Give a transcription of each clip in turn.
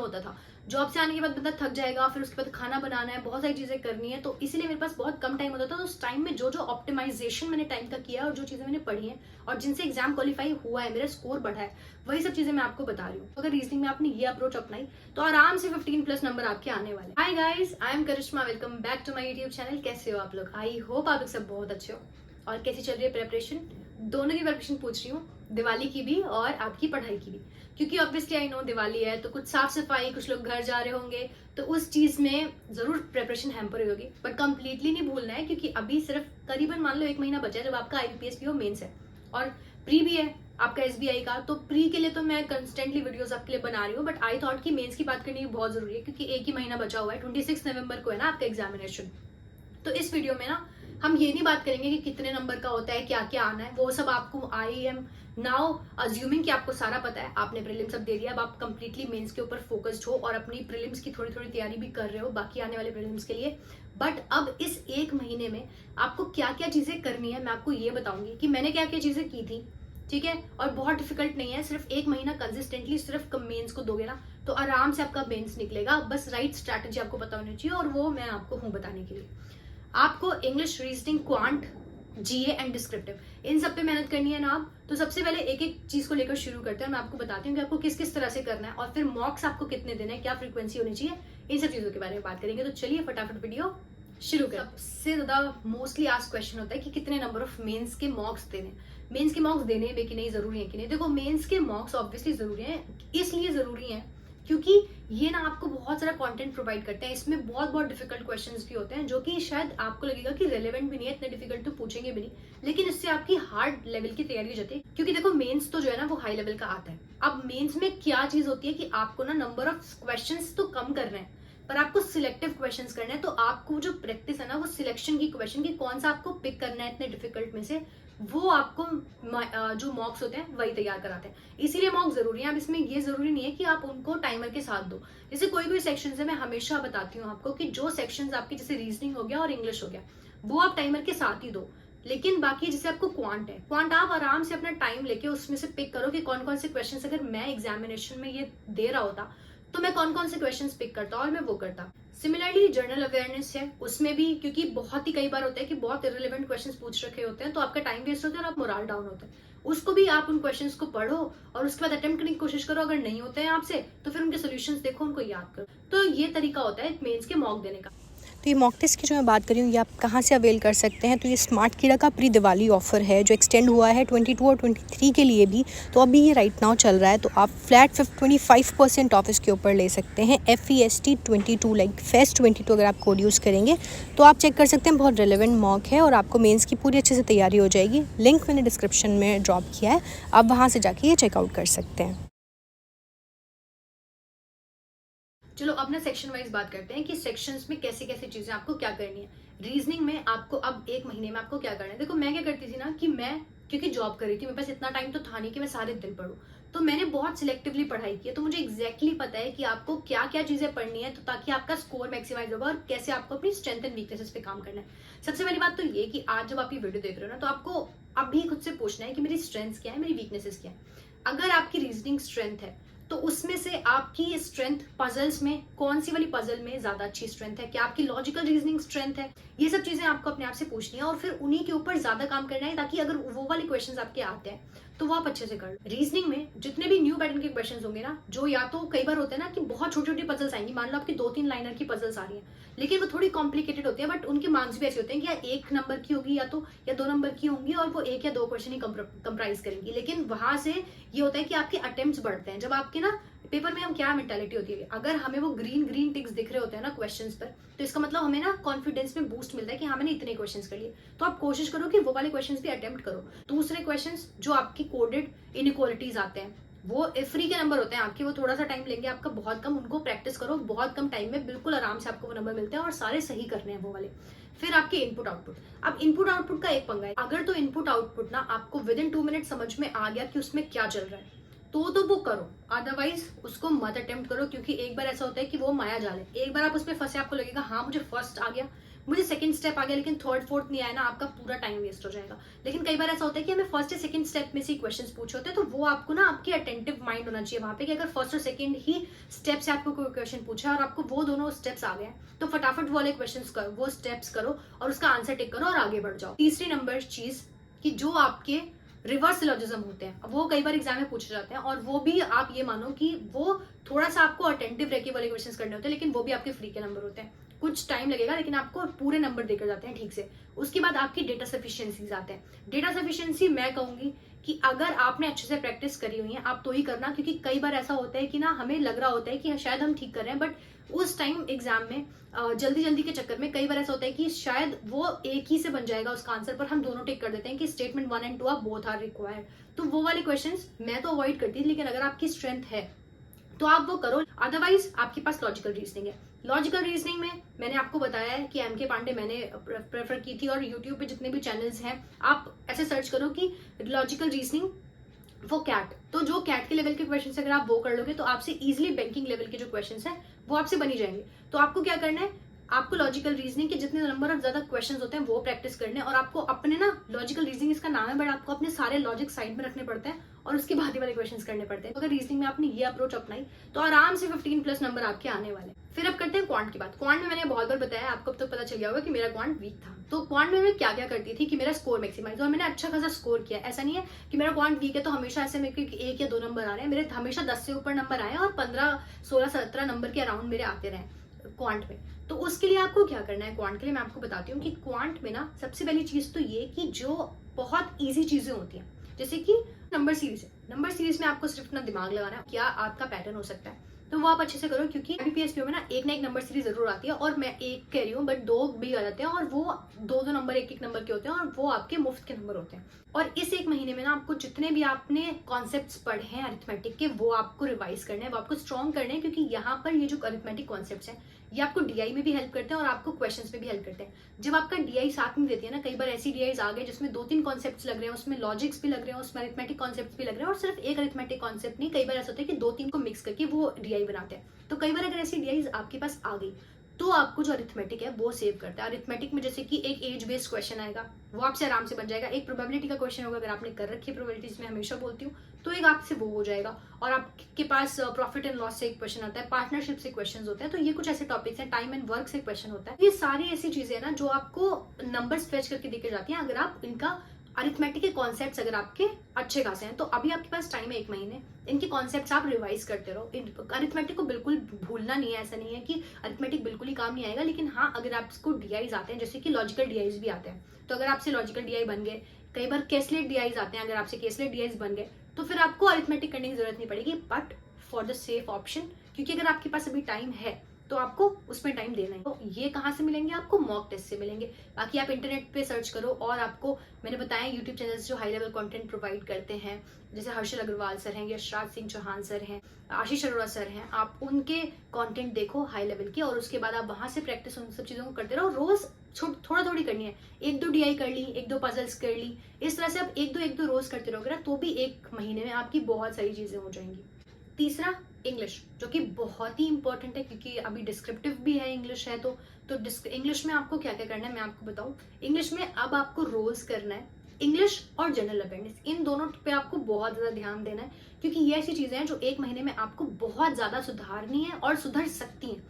होता था। जॉब से आने के बाद बंदा थक जाएगा, फिर उसके बाद खाना बनाना है, बहुत सारी चीजें करनी है, तो इसीलिए मेरे पास बहुत कम टाइम होता था। तो उस टाइम में जो जो ऑप्टिमाइजेशन मैंने टाइम का किया है और जो चीजें मैंने पढ़ी है और जिनसे एग्जाम क्वालिफाई हुआ है, मेरा स्कोर बढ़ा है, वही सब चीजें मैं आपको बता रही हूँ। अगर रीजनिंग में आपने ये अप्रोच अपनाई तो आराम से 15+ नंबर आपके आने वाले। Hi guys, I am Karishma, welcome back to my YouTube channel. कैसे हो आप लोग? आई होप आप लोग सब बहुत अच्छे हो। और कैसी चल रही है प्रिपरेशन? दोनों की प्रिपरेशन पूछ रही हूँ, दिवाली की भी और आपकी पढ़ाई की भी, क्योंकि ऑब्वियसली आई नो दिवाली है तो कुछ साफ सफाई, कुछ लोग घर जा रहे होंगे, तो उस चीज में जरूर प्रिपरेशन हैम्पर हुई होगी। बट कंप्लीटली नहीं भूलना है, क्योंकि अभी सिर्फ करीबन मान लो 1 महीना बचा है जब आपका IBPS PO मेंस है और प्री भी है आपका SBI का। तो प्री के लिए तो मैं कंस्टेंटली वीडियोस आपके लिए बना रही हूँ, बट आई थॉट कि मेंस की बात करनी बहुत जरूरी है, क्योंकि 1 ही महीना बचा हुआ है। 26 नवंबर को है ना आपका एग्जामिनेशन। तो इस वीडियो में ना हम ये नहीं बात करेंगे कि कितने नंबर का होता है, क्या क्या आना है, वो सब आपको आई एम नाउ अज्यूमिंग कि आपको सारा पता है। आपने प्रीलिम्स सब दे दिया, अब आप कंप्लीटली मेंस के ऊपर फोकस्ड हो और अपनी प्रीलिम्स की थोड़ी थोड़ी तैयारी भी कर रहे हो बाकी आने वाले प्रीलिम्स के लिए। बट अब इस 1 महीने में आपको क्या क्या चीजें करनी है, मैं आपको ये बताऊंगी कि मैंने क्या क्या चीजें की थी, ठीक है। और बहुत डिफिकल्ट नहीं है, सिर्फ 1 महीना कंसिस्टेंटली सिर्फ मेंस को दोगे ना तो आराम से आपका मेंस निकलेगा। बस राइट स्ट्रैटेजी आपको पता होनी चाहिए, और वो मैं आपको हूँ बताने के लिए। आपको English, reasoning, quant, GA and descriptive, इन सब पे मेहनत करनी है ना आप। तो सबसे पहले एक एक चीज को लेकर शुरू करते हैं। मैं आपको बताती हूँ कि आपको किस किस तरह से करना है, और फिर मॉक्स आपको कितने देने हैं, क्या फ्रीक्वेंसी होनी चाहिए, इन सब चीजों के बारे में बात करेंगे। तो चलिए फटाफट वीडियो शुरू करें। सबसे ज्यादा मोस्टली आस्क्ड क्वेश्चन होता है कि कितने नंबर ऑफ मेंस के मॉक्स देने। मेंस के मॉक्स देने भी कि नहीं, जरूरी है कि नहीं? देखो, मेंस के मॉक्स ऑब्वियसली जरूरी है, इसलिए जरूरी है क्योंकि ये ना आपको बहुत सारा कंटेंट प्रोवाइड करते हैं। इसमें बहुत बहुत डिफिकल्ट क्वेश्चंस भी होते हैं जो कि शायद आपको लगेगा कि रेलेवेंट भी नहीं है, इतने डिफिकल्ट तो पूछेंगे भी नहीं, लेकिन इससे आपकी हार्ड लेवल की तैयारी हो जाती है। क्योंकि देखो, मेंस तो जो है ना वो हाई लेवल का आता है। अब मेंस में क्या चीज होती है कि आपको ना नंबर ऑफ क्वेश्चंस तो कम करना है, पर आपको सिलेक्टिव क्वेश्चंस करना है। तो आपको जो प्रैक्टिस है ना, वो सिलेक्शन की क्वेश्चन की, कौन सा आपको पिक करना है इतने डिफिकल्ट में से, वो आपको जो मॉक्स होते हैं वही तैयार कराते हैं। इसीलिए मॉक्स जरूरी है। अब इसमें ये जरूरी नहीं है कि आप उनको टाइमर के साथ दो। जैसे कोई कोई सेक्शन है, मैं हमेशा बताती हूँ आपको कि जो सेक्शन आपके जैसे रीजनिंग हो गया और इंग्लिश हो गया, वो आप टाइमर के साथ ही दो। लेकिन बाकी जैसे आपको क्वांट है, क्वांट आप आराम से अपना टाइम लेके उसमें से पिक करो कि कौन कौन से क्वेश्चन, अगर मैं एग्जामिनेशन में ये दे रहा होता तो मैं कौन कौन से क्वेश्चंस पिक करता और मैं वो करता। सिमिलरली जनरल अवेयरनेस है, उसमें भी क्योंकि बहुत ही कई बार होता है कि बहुत इरेलेवेंट क्वेश्चंस पूछ रखे होते हैं, तो आपका टाइम वेस्ट होता है और आप मोरल डाउन होता है। उसको भी आप उन क्वेश्चंस को पढ़ो और उसके बाद अटेम्प्ट करने की कोशिश करो। अगर नहीं होते हैं आपसे तो फिर उनके सोल्यूशंस देखो, उनको याद करो। तो ये तरीका होता है मेंस के मॉक देने का। तो ये मॉक टेस्ट की जो मैं बात कर रही हूँ, ये आप कहाँ से अवेल कर सकते हैं? तो ये स्मार्ट कीड़ा का प्री दिवाली ऑफर है जो एक्सटेंड हुआ है 22 और 23 के लिए भी। तो अभी ये राइट नाउ चल रहा है, तो आप फ्लैट 25% ऑफ इसके ऊपर ले सकते हैं। FEST22 लाइक फेस्ट 22 अगर आप कोड यूज़ करेंगे तो आप चेक कर सकते हैं। बहुत रेलिवेंट मॉक है और आपको मेंस की पूरी अच्छे से तैयारी हो जाएगी। लिंक मैंने डिस्क्रिप्शन में ड्रॉप किया है, आप वहाँ से जाके ये चेकआउट कर सकते हैं। चलो अब ना सेक्शन वाइज बात करते हैं कि सेक्शंस में कैसे कैसे चीजें आपको क्या करनी है। रीजनिंग में आपको अब 1 महीने में आपको क्या करना है। देखो, मैं क्या करती थी ना कि मैं क्योंकि जॉब कर रही थी, मेरे पास इतना टाइम तो था नहीं कि मैं सारे दिन पढूं, तो मैंने बहुत सिलेक्टिवली पढ़ाई की है। तो मुझे एग्जैक्टली पता है कि आपको क्या क्या चीजें पढ़नी है, तो ताकि आपका स्कोर मैक्सिमाइज होगा, और कैसे आपको अपनी स्ट्रेंथ एंड वीकनेसेस पे काम करना है। सबसे पहली बात तो ये कि आज जब आप ये वीडियो देख रहे हो ना, तो आपको अभी खुद से पूछना है कि मेरी स्ट्रेंथ्स क्या है, मेरी वीकनेसेस क्या है। अगर आपकी रीजनिंग स्ट्रेंथ है तो उसमें से आपकी स्ट्रेंथ पजल्स में कौन सी वाली पजल में ज्यादा अच्छी स्ट्रेंथ है, क्या आपकी लॉजिकल रीजनिंग स्ट्रेंथ है, ये सब चीजें आपको अपने आप से पूछनी है और फिर उन्हीं के ऊपर ज्यादा काम करना है, ताकि अगर वो वाले क्वेश्चंस आपके आते हैं तो वो आप अच्छे से कर लो। रीजनिंग में जितने भी न्यू पैटर्न के क्वेश्चंस होंगे ना, जो या तो कई बार होते हैं ना कि बहुत छोटी छोटी पजल्स आएंगी, मान लो आपकी 2-3 लाइनर की पजल्स आ रही है, लेकिन वो थोड़ी कॉम्प्लिकेटेड होती है, बट उनके मार्क्स भी ऐसे होते हैं कि या 1 नंबर की होगी या 2 नंबर की होंगी, और वो 1 या 2 क्वेश्चन ही कंप्राइज करेंगी। लेकिन वहां से ये होता है कि आपके अटेम्प्ट्स बढ़ते हैं। जब आपके ना पेपर में हम क्या मेंटालिटी होती है, अगर हमें वो ग्रीन ग्रीन टिक्स दिख रहे होते हैं ना क्वेश्चंस पर, तो इसका मतलब हमें ना कॉन्फिडेंस में बूस्ट मिलता है कि हाँ, मैंने इतने क्वेश्चंस कर लिए। तो आप कोशिश करो कि वो वाले क्वेश्चंस भी अटेम्प्ट करो। दूसरे क्वेश्चंस जो आपकी कोडेड इनइक्वालिटीज आते हैं, वो फ्री के नंबर होते हैं आपके, वो थोड़ा सा टाइम लेंगे आपका, बहुत कम, उनको प्रैक्टिस करो, बहुत कम टाइम में बिल्कुल आराम से आपको वो नंबर मिलते हैं और सारे सही करने हैं वो वाले। फिर आपके इनपुट आउटपुट। अब इनपुट आउटपुट का एक पंगा है, अगर तो इनपुट आउटपुट ना आपको विद इन 2 मिनट समझ में आ गया कि उसमें क्या चल रहा है, तो वो करो, अदरवाइज उसको मत अटेम्प्ट करो, क्योंकि एक बार ऐसा होता है कि वो माया जाल है। एक बार आप उसमें फंसे, आपको लगेगा हाँ मुझे फर्स्ट आ गया, मुझे सेकंड स्टेप आ गया, लेकिन थर्ड फोर्थ नहीं आया ना, आपका पूरा टाइम वेस्ट हो जाएगा। लेकिन कई बार ऐसा होता है कि हमें फर्स्ट या सेकंड स्टेप में से क्वेश्चंस पूछे होते हैं, तो वो आपको ना आपकी अटेंटिव माइंड होना चाहिए वहां पे, कि अगर फर्स्ट और सेकंड ही स्टेप से आपको कोई क्वेश्चन पूछा है और आपको वो दोनों स्टेप्स आ गए हैं, तो फटाफट वो वाले क्वेश्चन करो, वो स्टेप्स करो और उसका आंसर टिक करो और आगे बढ़ जाओ। तीसरी नंबर चीज कि जो आपके रिवर्स सिलोजिज्म होते हैं, वो कई बार एग्जाम में पूछे जाते हैं, और वो भी आप ये मानो कि वो थोड़ा सा आपको अटेंटिव रह के वाले क्वेश्चंस करने होते हैं, लेकिन वो भी आपके फ्री के नंबर होते हैं। कुछ टाइम लगेगा, लेकिन आपको पूरे नंबर देकर जाते हैं ठीक से। उसके बाद आपकी डेटा सफिशिएंसीज आते हैं। डेटा सफिशिएंसी मैं कहूंगी कि अगर आपने अच्छे से प्रैक्टिस करी हुई है आप तो ही करना, क्योंकि कई बार ऐसा होता है कि ना हमें लग रहा होता है कि शायद हम ठीक कर रहे हैं, बट उस टाइम एग्जाम में जल्दी जल्दी के चक्कर में कई बार ऐसा होता है कि शायद वो एक ही से बन जाएगा उसका आंसर, पर हम दोनों टिक कर देते हैं कि स्टेटमेंट 1 और 2 आर बोथ आर रिक्वायर्ड। तो वो वाले क्वेश्चंस मैं तो अवॉइड करती थी, लेकिन अगर आपकी स्ट्रेंथ है तो आप वो करो। अदरवाइज आपके पास लॉजिकल रीजनिंग है। लॉजिकल रीजनिंग में मैंने आपको बताया है कि एमके पांडे मैंने प्रेफर की थी, और यूट्यूब पे जितने भी चैनल्स हैं आप ऐसे सर्च करो कि लॉजिकल रीजनिंग वो कैट, तो जो कैट के लेवल के क्वेश्चन अगर आप वो कर लोगे तो आपसे इजिली बैंकिंग लेवल के जो क्वेश्चन है वो आपसे बनी जाएंगे। तो आपको क्या करना है, आपको लॉजिकल रीजनिंग के जितने नंबर और ज्यादा क्वेश्चंस होते हैं वो प्रैक्टिस करने हैं, और आपको अपने ना लॉजिकल रीजनिंग इसका नाम है, बट आपको अपने सारे लॉजिक साइड में रखने पड़ते हैं और उसके बाद ही वाले क्वेश्चंस करने पड़ते हैं। तो अगर रीजनिंग में आपने ये अप्रोच अपनाई तो आराम से 15+ नंबर आपके आने वाले। फिर अब करते हैं क्वांट की बात। क्वांट में मैंने बहुत बार बताया, आपको अब तक पता चल गया होगा कि मेरा क्वांट वीक था। तो क्वांट में मैं क्या क्या करती थी कि मेरा स्कोर मैक्सिमाइज, और मैंने अच्छा खासा स्कोर किया। ऐसा नहीं है कि मेरा क्वांट वीक है तो हमेशा ऐसे मेरे 1 या 2 नंबर आ रहे हैं, मेरे हमेशा 10 से ऊपर नंबर आए और 15, 16, 17 नंबर के अराउंड मेरे आते रहे क्वांट में। तो उसके लिए आपको क्या करना है, क्वांट के लिए मैं आपको बताती हूँ कि क्वांट में ना सबसे पहली चीज तो ये कि जो बहुत इजी चीजें होती हैं, जैसे कि नंबर सीरीज है। नंबर सीरीज में आपको सिर्फ अपना दिमाग लगाना है, क्या आपका पैटर्न हो सकता है, तो वो आप अच्छे से करो, क्योंकि IBPS में ना एक नंबर सीरीज जरूर आती है, और मैं एक कह रही हूँ बट 2 भी आ जाते हैं, और वो 2 नंबर 1 नंबर के होते हैं, और वो आपके मुफ्त के नंबर होते हैं। और इस एक महीने में ना आपको जितने भी आपने कॉन्सेप्ट्स पढ़े हैं अरिथमेटिक के, वो आपको रिवाइज करने हैं, वो आपको स्ट्रॉन्ग करने हैं, क्योंकि यहाँ पर ये जो अरिथमेटिक कॉन्सेप्ट्स हैं ये आपको DI में भी हेल्प करते हैं और आपको क्वेश्चंस में भी हेल्प करते हैं। जब आपका DI साथ में देती है ना, कई बार ऐसी DIs आ गए जिसमें 2-3 कॉन्सेप्ट्स लग रहे हैं, उसमें लॉजिक्स भी लग रहे हैं, उसमें अरिथमेटिक कॉन्सेप्ट्स भी लग रहे हैं, और सिर्फ एक अरिथमेटिक कॉन्सेप्ट नहीं, कई बार ऐसा होता है कि 2-3 को मिक्स करके वो DI बनाते हैं। तो कई बार अगर ऐसी DIs आपके पास आ गई तो आपको जो अरिथमेटिक है वो सेव करता है। अरिथमेटिक में जैसे कि एक एज बेस्ड क्वेश्चन आएगा, वो आपसे आराम से बन जाएगा। एक प्रोबेबिलिटी का क्वेश्चन होगा, अगर आपने कर रखी है प्रोबेबिलिटीज में हमेशा बोलती हूँ, तो एक आपसे वो हो जाएगा। और आपके पास प्रॉफिट एंड लॉस से एक क्वेश्चन आता है, पार्टनरशिप से क्वेश्चन होते हैं, तो ये कुछ ऐसे टॉपिक्स हैं, टाइम एंड वर्क से क्वेश्चन होता है। ये सारी ऐसी चीजें हैं ना जो आपको नंबर्स फेच करके देके जाती हैं, अगर आप इनका अरिथमेटिक के कॉन्सेप्ट्स अगर आपके अच्छे खासे हैं। तो अभी आपके पास टाइम है 1 महीने, इनके कॉन्सेप्ट्स आप रिवाइज करते रहो। अरिथमेटिक को बिल्कुल भूलना नहीं है, ऐसा नहीं है कि अरिथमेटिक बिल्कुल ही काम नहीं आएगा, लेकिन हाँ अगर आपको DIs आते हैं, जैसे कि लॉजिकल DIs भी आते हैं, तो अगर आपसे लॉजिकल DI बन गए, कई बार केसलेट DIs आते हैं, अगर आपसे केसलेट DIs बन गए तो फिर आपको अरिथमेटिक करने की जरूरत नहीं पड़ेगी, but for the safe option, क्योंकि अगर आपके पास अभी टाइम है तो आपको उसमें टाइम देना है। तो ये कहाँ से मिलेंगे, आपको मॉक टेस्ट से मिलेंगे। बाकी आप इंटरनेट पे सर्च करो, और आपको मैंने बताया यूट्यूब चैनल्स जो हाई लेवल कंटेंट प्रोवाइड करते हैं, जैसे हर्षल अग्रवाल सर हैं, यशराज सिंह चौहान सर हैं, आशीष अरोड़ा सर हैं, आप उनके कंटेंट देखो हाई लेवल के, और उसके बाद आप वहां से प्रैक्टिस उन सब चीजों को करते रहो। रोज थोड़ा थोड़ी करनी है, 1-2 DI कर ली, 1-2 पजल्स कर ली, इस तरह से आप 1-2 रोज करते रहोगे ना, तो भी 1 महीने में आपकी बहुत सारी चीजें हो जाएंगी। तीसरा इंग्लिश, जो कि बहुत ही इंपॉर्टेंट है, क्योंकि अभी डिस्क्रिप्टिव भी है इंग्लिश है, तो इंग्लिश में आपको क्या क्या करना है मैं आपको बताऊं। इंग्लिश में अब आपको रोज करना है, इंग्लिश और जनरल अवेयरनेस, इन दोनों पे आपको बहुत ज्यादा ध्यान देना है, क्योंकि ये ऐसी चीजें हैं जो 1 महीने में आपको बहुत ज्यादा सुधारनी है और सुधर सकती हैं।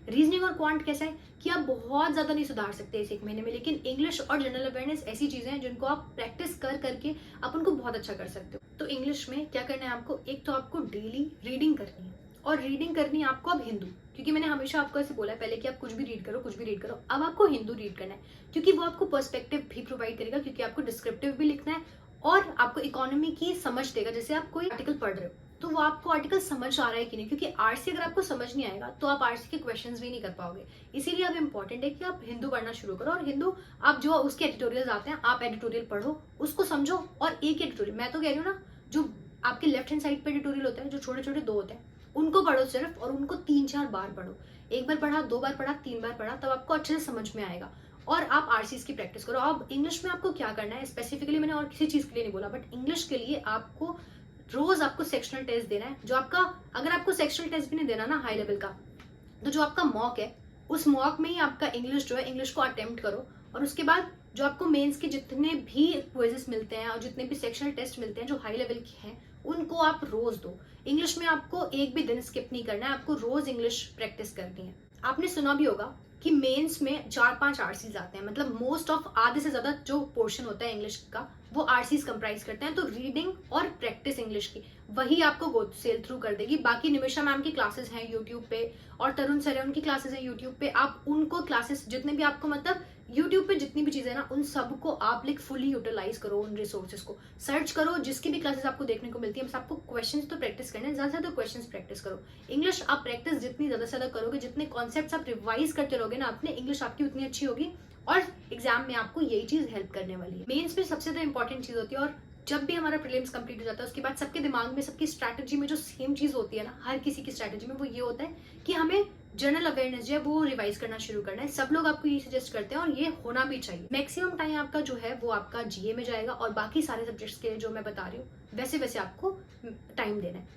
रीजनिंग और क्वांट कैसा है कि आप बहुत ज्यादा नहीं सुधार सकते इस 1 महीने में, लेकिन इंग्लिश और जनरल अवेयरनेस ऐसी चीजें हैं जिनको आप प्रैक्टिस कर करके आप उनको बहुत अच्छा कर सकते हो। तो इंग्लिश में क्या करना है आपको, एक तो आपको डेली रीडिंग करनी है, और रीडिंग करनी है आपको अब हिंदू, क्योंकि मैंने हमेशा आपको ऐसे बोला है पहले कि आप कुछ भी रीड करो, कुछ भी रीड करो, अब आपको हिंदू रीड करना है, क्योंकि वो आपको पर्सपेक्टिव भी प्रोवाइड करेगा, क्योंकि आपको डिस्क्रिप्टिव भी लिखना है और आपको इकोनॉमी की समझ देगा। जैसे आप कोई आर्टिकल पढ़ रहे हो तो वो आपको आर्टिकल समझ आ रहा है कि नहीं, क्योंकि आरसी अगर आपको समझ नहीं आएगा तो आप आरसी के क्वेश्चंस भी नहीं कर पाओगे। इसीलिए अब इंपॉर्टेंट है कि आप हिंदू पढ़ना शुरू करो, और हिंदू आप जो उसके एडिटोरियल्स आते हैं आप एडिटोरियल पढ़ो, उसको समझो, और एक एडिटोरियल मैं तो कह रही हूँ ना, जो आपके लेफ्ट हैंड साइड पे एडिटोरियल होते हैं, जो छोटे छोटे 2 होते हैं, उनको पढ़ो सिर्फ, और उनको 3-4 बार पढ़ो। 1 बार पढ़ा, 2 बार पढ़ा, 3 बार पढ़ा, तब आपको अच्छे से समझ में आएगा, और आप आरसीज की प्रैक्टिस करो। अब इंग्लिश में आपको क्या करना है स्पेसिफिकली, मैंने और किसी चीज के लिए नहीं बोला, बट इंग्लिश के लिए आपको रोज आपको सेक्शनल टेस्ट देना है, जो आपका, अगर आपको सेक्शनल टेस्ट भी नहीं देना ना हाई लेवल का, तो जो आपका मॉक है उस मॉक में ही आपका इंग्लिश जो है, इंग्लिश को अटेम्प्ट करो। और उसके बाद जो आपको मेंस के जितने भी क्विजेस मिलते हैं और जितने भी सेक्शनल टेस्ट मिलते हैं जो हाई लेवल के हैं, उनको आप रोज दो। इंग्लिश में आपको एक भी दिन स्किप नहीं करना है, आपको रोज इंग्लिश प्रैक्टिस करनी है। आपने सुना भी होगा कि मेंस में 4-5 आरसीज आते हैं, मतलब मोस्ट ऑफ आधे से ज्यादा जो पोर्शन होता है इंग्लिश का वो आरसीज कंप्राइज करते हैं। तो रीडिंग और प्रैक्टिस इंग्लिश की वही आपको गो सेल थ्रू कर देगी। बाकी निमिषा मैम की क्लासेस हैं यूट्यूब पे और तरुण सर उनकी क्लासेस हैं यूट्यूब पे। आप उनको क्लासेस जितने भी आपको, मतलब यूट्यूब पे जितनी भी चीजें ना, उन सबको आप लाइक फुली यूटिलाइज करो, उन रिसोर्सेज को सर्च करो, जिसकी भी क्लासेस आपको देखने को मिलती है। बस आपको क्वेश्चंस तो प्रैक्टिस करने हैं, ज्यादा से ज्यादा क्वेश्चंस प्रैक्टिस करो। इंग्लिश आप प्रैक्टिस जितनी ज्यादा से ज्यादा करोगे, जितने कॉन्सेप्ट्स आप रिवाइज करते रहोगे ना अपने, इंग्लिश आपकी उतनी अच्छी होगी और एग्जाम में आपको यही चीज हेल्प करने वाली है। मेंस में सबसे ज्यादा इंपॉर्टेंट चीज होती है, और जब भी हमारा प्रीलिम्स कंप्लीट हो जाता है उसके बाद सबके दिमाग में, सबकी स्ट्रैटेजी में जो सेम चीज होती है ना, हर किसी की स्ट्रैटेजी में वो ये होता है कि हमें जनरल अवेयरनेस जो है वो रिवाइज करना शुरू करना है। सब लोग आपको ये सजेस्ट करते हैं और ये होना भी चाहिए। मैक्सिमम टाइम आपका जो है वो आपका जीए में जाएगा और बाकी सारे सब्जेक्ट्स के जो मैं बता रही हूँ वैसे वैसे आपको टाइम देना है।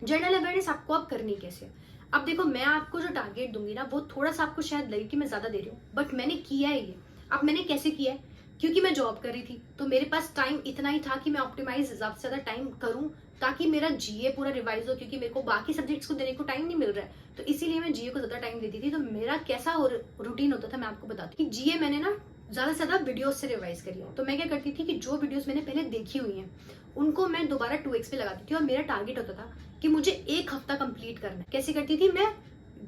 जनरल अवेयरनेस आपको आप करनी कैसे? अब देखो, मैं आपको जो टारगेट दूंगी ना वो थोड़ा सा आपको शायद लगे कि मैं ज्यादा दे रही हूँ, बट मैंने किया है ये। अब मैंने कैसे किया है? क्योंकि मैं जॉब कर रही थी तो मेरे पास टाइम इतना ही था कि मैं ऑप्टिमाइज ज्यादा से ज्यादा टाइम करूं ताकि मेरा जीए पूरा रिवाइज हो, क्योंकि मेरे को बाकी सब्जेक्ट्स को देने को टाइम नहीं मिल रहा है। तो इसीलिए मैं जीए को ज्यादा टाइम देती थी। तो मेरा कैसा रूटीन होता था मैं आपको बताती हूँ कि जीए मैंने ना ज्यादा से ज्यादा वीडियोस से रिवाइज करी है। तो मैं क्या करती थी कि जो वीडियोस मैंने पहले देखी हुई हैं उनको मैं दोबारा 2x पे लगाती थी और मेरा टारगेट होता था कि मुझे 1 हफ्ता कंप्लीट करना है। कैसे करती थी? मैं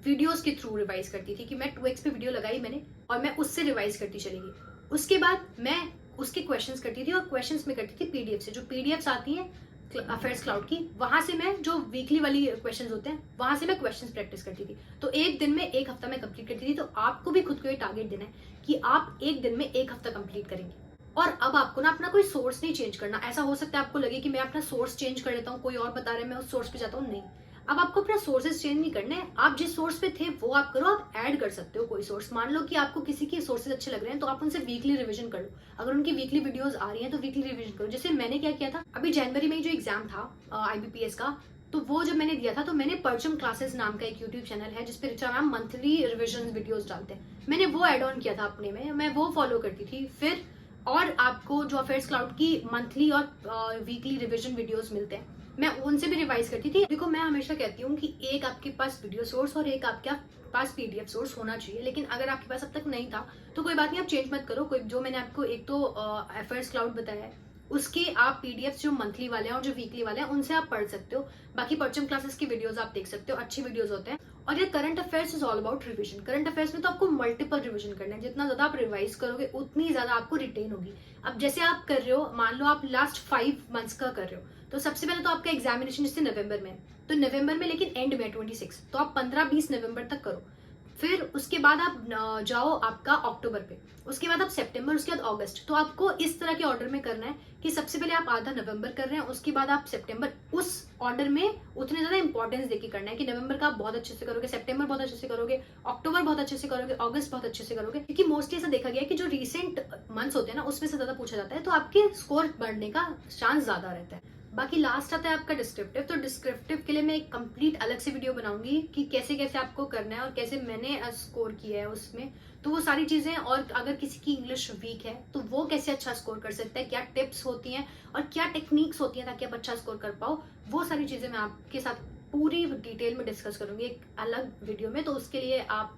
वीडियोस के थ्रू रिवाइज करती थी कि मैं 2x पे वीडियो लगाई मैंने और मैं उससे रिवाइज करती चली गई। उसके बाद मैं उसके क्वेश्चंस करती थी और क्वेश्चंस में करती थी पीडीएफ से, जो पीडीएफ्स आती हैं अफेयर्स क्लाउड की, वहां से मैं जो वीकली वाली क्वेश्चंस होते हैं वहां से मैं क्वेश्चंस प्रैक्टिस करती थी। तो एक दिन में 1 हफ्ता में कंप्लीट करती थी। तो आपको भी खुद को ये टारगेट देना है कि आप एक दिन में 1 हफ्ता कंप्लीट करेंगे। और अब आपको ना अपना कोई सोर्स नहीं चेंज करना। ऐसा हो सकता है आपको लगे कि मैं अपना सोर्स चेंज कर लेता हूँ, कोई और बता रहे हैं मैं उस सोर्स पे जाता हूँ। नहीं, अब आपको अपना सोर्सेज चेंज नहीं करने। आप जिस सोर्स पे थे वो आप करो, आप ऐड कर सकते हो कोई सोर्स। मान लो कि आपको किसी के सोर्सेज अच्छे लग रहे हैं तो आप उनसे वीकली रिवीजन कर लो। अगर उनकी वीकली वीडियोस आ रही हैं तो वीकली रिवीजन करो। जैसे मैंने क्या किया था, अभी जनवरी में जो एग्जाम था IBPS का, तो वो जब मैंने दिया था तो मैंने परचम क्लासेस नाम का एक यूट्यूब चैनल है जिसपे Richa ma'am monthly revision videos डालते हैं, मैंने वो ऐड ऑन किया था अपने में, मैं वो फॉलो करती थी। फिर और आपको जो अफेयर्स क्लाउड की मंथली और वीकली रिविजन वीडियोस मिलते हैं, मैं उनसे भी रिवाइज करती थी। देखो, मैं हमेशा कहती हूँ कि एक आपके पास वीडियो सोर्स और एक आपके पास पीडीएफ सोर्स होना चाहिए। लेकिन अगर आपके पास अब तक नहीं था तो कोई बात नहीं, आप चेंज मत करो। कोई जो मैंने आपको एक तो अफेयर्स क्लाउड बताया है उसके आप पीडीएफ जो मंथली वाले हैं और जो वीकली वाले हैं उनसे आप पढ़ सकते हो। बाकी परचम क्लासेस की वीडियोस आप देख सकते हो, अच्छी वीडियोस होते हैं। और ये current affairs is all about revision. Current affairs में तो आपको मल्टीपल रिवीजन करना है। जितना ज्यादा आप रिवाइज करोगे उतनी ज्यादा आपको रिटेन होगी। अब जैसे आप कर रहे हो, मान लो आप लास्ट 5 मंथ्स का कर रहे हो, तो सबसे पहले तो आपका एग्जामिनेशन जैसे नवंबर में, तो नवंबर में लेकिन एंड में 26, तो आप 15-20 नवंबर तक करो। फिर उसके बाद आप जाओ आपका अक्टूबर पे, उसके बाद आप सितंबर, उसके बाद अगस्त। तो आपको इस तरह के ऑर्डर में करना है कि सबसे पहले आप आधा नवंबर कर रहे हैं, उसके बाद आप सितंबर, उस ऑर्डर में उतने ज्यादा इंपॉर्टेंस देके करना है कि नवंबर का आप बहुत अच्छे से करोगे, सितंबर बहुत अच्छे से करोगे, अक्टूबर बहुत अच्छे से करोगे, अगस्त बहुत अच्छे से करोगे। क्योंकि मोस्टली ऐसा देखा गया है कि जो रिसेंट मंथ्स होते हैं ना उसमें से ज्यादा पूछा जाता है, तो आपके स्कोर बढ़ने का चांस ज्यादा रहता है। बाकी लास्ट आता है आपका डिस्क्रिप्टिव। तो डिस्क्रिप्टिव के लिए मैं एक कंप्लीट अलग से वीडियो बनाऊंगी कि कैसे कैसे आपको करना है और कैसे मैंने स्कोर किया है उसमें, तो वो सारी चीजें। और अगर किसी की इंग्लिश वीक है तो वो कैसे अच्छा स्कोर कर सकता है, क्या टिप्स होती हैं और क्या टेक्निक्स होती हैं ताकि आप अच्छा स्कोर कर पाओ, वो सारी चीजें मैं आपके साथ पूरी डिटेल में डिस्कस करूंगी एक अलग वीडियो में। तो उसके लिए आप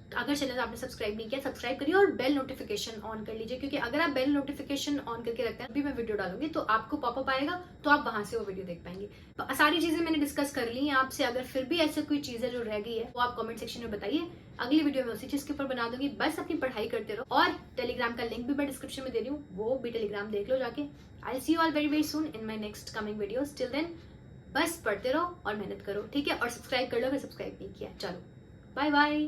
अगर चैनल आपने सब्सक्राइब नहीं किया, सब्सक्राइब करिए और बेल नोटिफिकेशन ऑन कर लीजिए, क्योंकि अगर आप बेल नोटिफिकेशन ऑन करके रखते हैं, अभी मैं वीडियो डालूंगी तो आपको पॉपअप आएगा, तो आप वहां से वो वीडियो देख पाएंगे। तो सारी चीजें मैंने डिस्कस कर ली हैं आपसे। अगर फिर भी ऐसे कोई चीज है जो रह गई है वो आप कमेंट सेक्शन में बताइए, अगली वीडियो में उसी चीज के ऊपर बना दूंगी। बस अपनी पढ़ाई करते रहो। और टेलीग्राम का लिंक भी मैं डिस्क्रिप्शन में दे रही हूँ, वो भी टेलीग्राम देख लो जाके। I see you all very very soon in my next coming videos. Till then बस पढ़ते रहो और मेहनत करो, ठीक है? और सब्सक्राइब कर लो अगर सब्सक्राइब नहीं किया। चलो, बाय बाय।